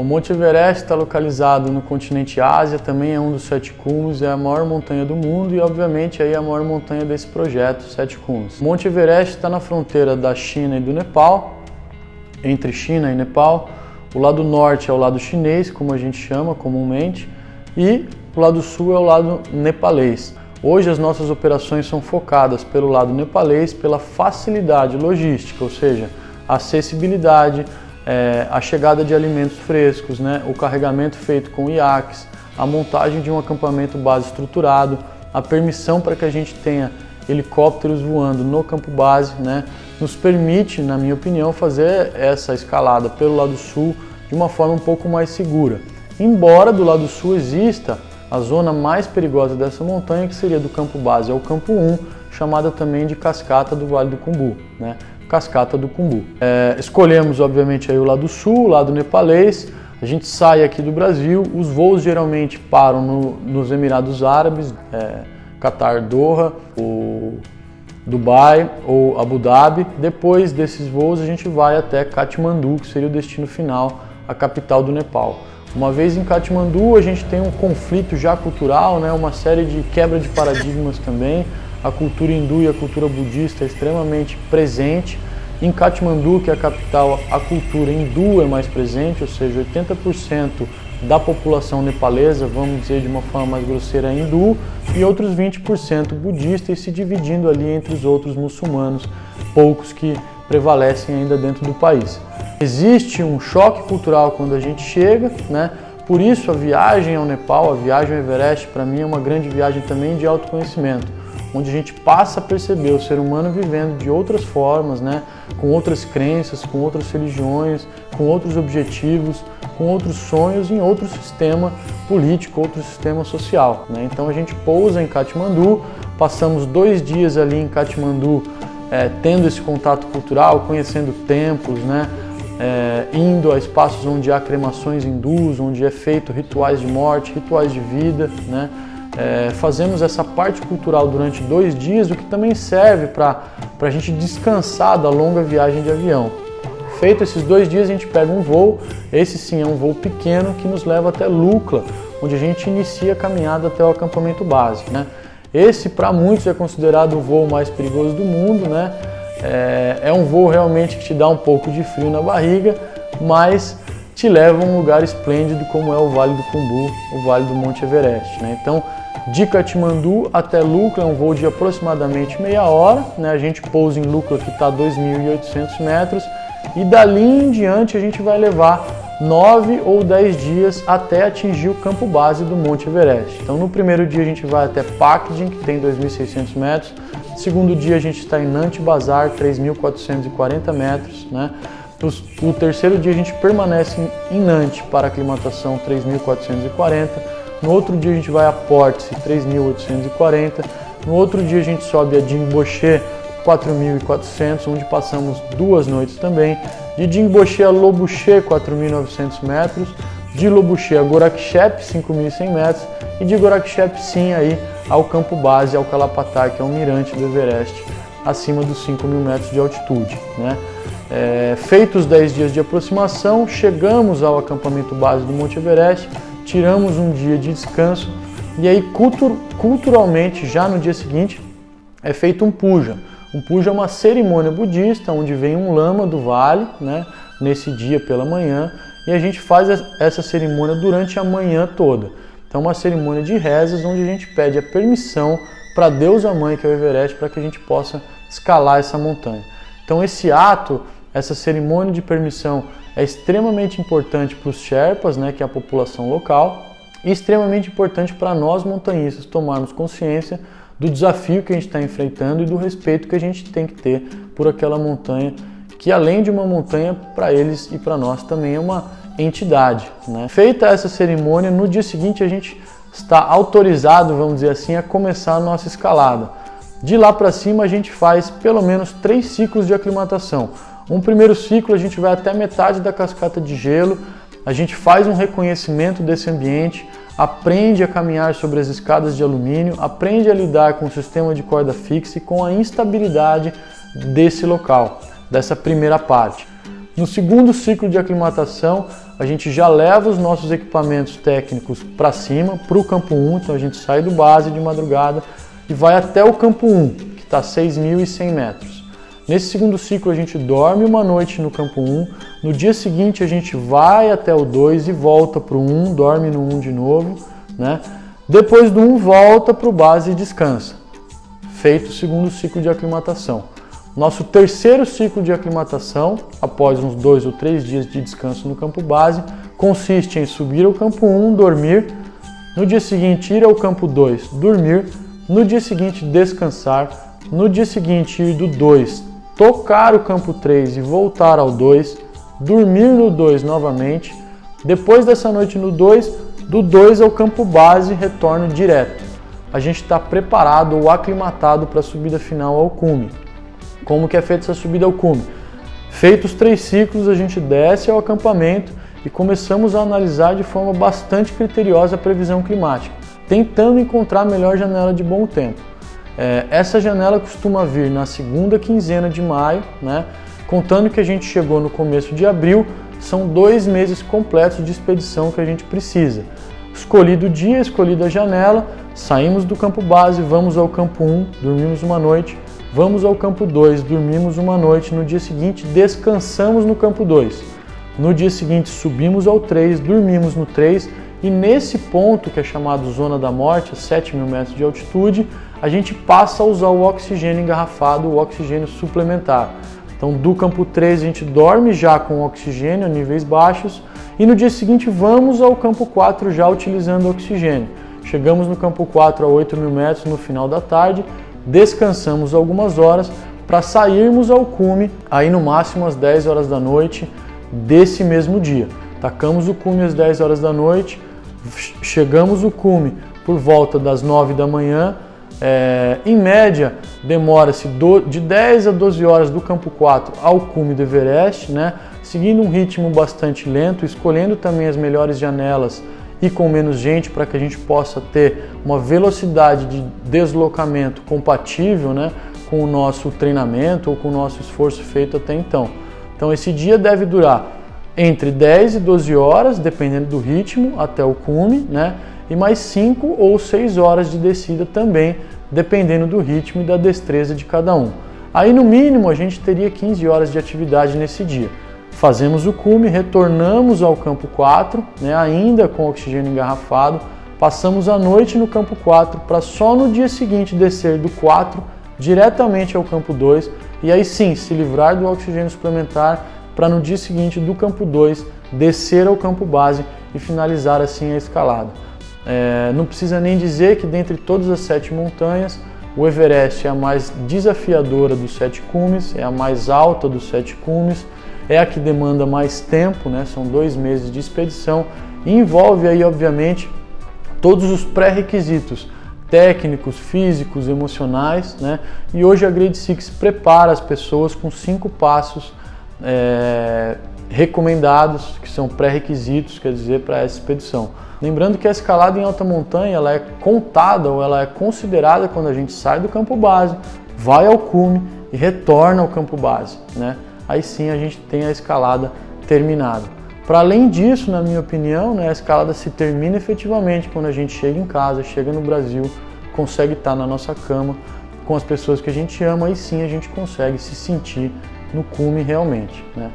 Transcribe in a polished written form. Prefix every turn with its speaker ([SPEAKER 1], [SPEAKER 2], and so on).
[SPEAKER 1] Monte Everest está localizado no continente Ásia, também é um dos 7 cumes, é a maior montanha do mundo e obviamente aí a maior montanha desse projeto, 7 cumes. O Monte Everest está na fronteira da China e do Nepal, entre China e Nepal. O lado norte é o lado chinês, como a gente chama comumente, e o lado sul é o lado nepalês. Hoje as nossas operações são focadas pelo lado nepalês, pela facilidade logística, ou seja, a acessibilidade, a chegada de alimentos frescos, né? O carregamento feito com iaques, a montagem de um acampamento base estruturado, a permissão para que a gente tenha helicópteros voando no campo base, né? Nos permite, na minha opinião, fazer essa escalada pelo lado sul de uma forma um pouco mais segura. Embora do lado sul exista a zona mais perigosa dessa montanha, que seria do campo base ao campo 1, chamada também de Cascata do Vale do Khumbu, né? Cascata do Khumbu. Escolhemos obviamente aí o lado sul, o lado nepalês. A gente sai aqui do Brasil, os voos geralmente param nos Emirados Árabes, Qatar, Doha, o Dubai ou Abu Dhabi. Depois desses voos a gente vai até Katmandu, que seria o destino final, a capital do Nepal. Uma vez em Katmandu a gente tem um conflito já cultural, né? Uma série de quebra de paradigmas também. A cultura hindu e a cultura budista é extremamente presente. Em Katmandu, que é a capital, a cultura hindu é mais presente, ou seja, 80% da população nepalesa, vamos dizer de uma forma mais grosseira, é hindu, e outros 20% budista, e se dividindo ali entre os outros muçulmanos, poucos que prevalecem ainda dentro do país. Existe um choque cultural quando a gente chega, né? Por isso a viagem ao Nepal, a viagem ao Everest, para mim é uma grande viagem também de autoconhecimento, onde a gente passa a perceber o ser humano vivendo de outras formas, né? Com outras crenças, com outras religiões, com outros objetivos, com outros sonhos em outro sistema político, outro sistema social, né? Então a gente pousa em Katmandu, passamos 2 dias ali em Katmandu tendo esse contato cultural, conhecendo templos, né? Indo a espaços onde há cremações hindus, onde é feito rituais de morte, rituais de vida, né? Fazemos essa parte cultural durante 2 dias, o que também serve para a gente descansar da longa viagem de avião. Feito esses 2 dias, a gente pega um voo, esse sim é um voo pequeno que nos leva até Lukla, onde a gente inicia a caminhada até o acampamento base, né? Esse, para muitos, é considerado o voo mais perigoso do mundo, né? É um voo realmente que te dá um pouco de frio na barriga, mas te leva a um lugar esplêndido como é o Vale do Khumbu, o Vale do Monte Everest, né? Então, de Katmandu até Lukla é um voo de aproximadamente meia hora, né? A gente pousa em Lukla, que está a 2.800 metros, e dali em diante a gente vai levar 9 ou 10 dias até atingir o campo base do Monte Everest. Então, no primeiro dia a gente vai até Pakdin, que tem 2.600 metros. No segundo dia a gente está em Nanti Bazar, 3.440 metros, né? O terceiro dia a gente permanece em Nanti para aclimatação, 3.440. No outro dia a gente vai a Portse, 3.840. No outro dia a gente sobe a Jingboche, 4.400, onde passamos 2 noites também. De Jingboche a Lobuche, 4.900 metros. De Lobuche a Gorakchep, 5.100 metros. E de Gorakchep, sim, aí ao campo base, ao Kalapatar, que é o mirante do Everest, acima dos 5.000 metros de altitude, né? Feitos 10 dias de aproximação, chegamos ao acampamento base do Monte Everest, tiramos um dia de descanso e aí culturalmente, já no dia seguinte, é feito um puja. Um puja é uma cerimônia budista onde vem um lama do vale, né, nesse dia pela manhã, e a gente faz essa cerimônia durante a manhã toda. Então, uma cerimônia de rezas onde a gente pede a permissão para Deus a Mãe, que é o Everest, para que a gente possa escalar essa montanha. Então, esse ato, essa cerimônia de permissão é extremamente importante para os Sherpas, né, que é a população local, e extremamente importante para nós montanhistas tomarmos consciência do desafio que a gente está enfrentando e do respeito que a gente tem que ter por aquela montanha, que além de uma montanha, para eles e para nós também é uma entidade, né? Feita essa cerimônia, no dia seguinte a gente está autorizado, vamos dizer assim, a começar a nossa escalada. De lá para cima a gente faz pelo menos 3 ciclos de aclimatação. Um primeiro ciclo a gente vai até metade da cascata de gelo, a gente faz um reconhecimento desse ambiente, aprende a caminhar sobre as escadas de alumínio, aprende a lidar com o sistema de corda fixa e com a instabilidade desse local, dessa primeira parte. No segundo ciclo de aclimatação, a gente já leva os nossos equipamentos técnicos para cima, para o campo 1, então a gente sai do base de madrugada e vai até o campo 1, que está a 6.100 metros. Nesse segundo ciclo a gente dorme uma noite no campo 1, no dia seguinte a gente vai até o 2 e volta para o 1, dorme no 1 de novo, né? Depois do 1 volta para o base e descansa, feito o segundo ciclo de aclimatação. Nosso terceiro ciclo de aclimatação, após uns 2 ou 3 dias de descanso no campo base, consiste em subir ao campo 1, dormir, no dia seguinte ir ao campo 2, dormir, no dia seguinte descansar, no dia seguinte ir do 2, tocar o campo 3 e voltar ao 2, dormir no 2 novamente, depois dessa noite no 2, do 2 ao campo base, retorno direto. A gente está preparado ou aclimatado para a subida final ao cume. Como que é feita essa subida ao cume? Feitos 3 ciclos, a gente desce ao acampamento e começamos a analisar de forma bastante criteriosa a previsão climática, tentando encontrar a melhor janela de bom tempo. Essa janela costuma vir na segunda quinzena de maio, né? Contando que a gente chegou no começo de abril, são 2 meses completos de expedição que a gente precisa. Escolhido o dia, escolhida a janela, saímos do campo base, vamos ao campo 1, dormimos uma noite, vamos ao campo 2, dormimos uma noite, no dia seguinte descansamos no campo 2. No dia seguinte subimos ao 3, dormimos no 3 e nesse ponto, que é chamado Zona da Morte, a 7.000 metros de altitude, a gente passa a usar o oxigênio engarrafado, o oxigênio suplementar. Então do campo 3 a gente dorme já com oxigênio a níveis baixos e no dia seguinte vamos ao campo 4 já utilizando oxigênio. Chegamos no campo 4 a 8.000 metros no final da tarde, descansamos algumas horas para sairmos ao cume, aí no máximo às 10 horas da noite desse mesmo dia. Tacamos o cume às 10 horas da noite, chegamos o cume por volta das 9 da manhã, em média demora-se de 10 a 12 horas do campo 4 ao cume do Everest, né? Seguindo um ritmo bastante lento, escolhendo também as melhores janelas e com menos gente para que a gente possa ter uma velocidade de deslocamento compatível, né, com o nosso treinamento ou com o nosso esforço feito até então. Então esse dia deve durar entre 10 e 12 horas, dependendo do ritmo, até o cume, né, e mais 5 ou 6 horas de descida também, dependendo do ritmo e da destreza de cada um. Aí no mínimo a gente teria 15 horas de atividade nesse dia. Fazemos o cume, retornamos ao campo 4, né, ainda com oxigênio engarrafado, passamos a noite no campo 4 para só no dia seguinte descer do 4 diretamente ao campo 2 e aí sim se livrar do oxigênio suplementar para no dia seguinte do campo 2 descer ao campo base e finalizar assim a escalada. Não precisa nem dizer que dentre todas as 7 montanhas, o Everest é a mais desafiadora dos 7 cumes, é a mais alta dos 7 cumes, é a que demanda mais tempo, né? São 2 meses de expedição e envolve aí, obviamente, todos os pré-requisitos técnicos, físicos, emocionais, né? E hoje a Grade 6 prepara as pessoas com 5 passos recomendados, que são pré-requisitos, quer dizer, para essa expedição. Lembrando que a escalada em alta montanha ela é contada ou ela é considerada quando a gente sai do campo base, vai ao cume e retorna ao campo base, né? Aí sim a gente tem a escalada terminada. Para além disso, na minha opinião, né, a escalada se termina efetivamente quando a gente chega em casa, chega no Brasil, consegue estar na nossa cama com as pessoas que a gente ama, aí sim a gente consegue se sentir no cume realmente, né?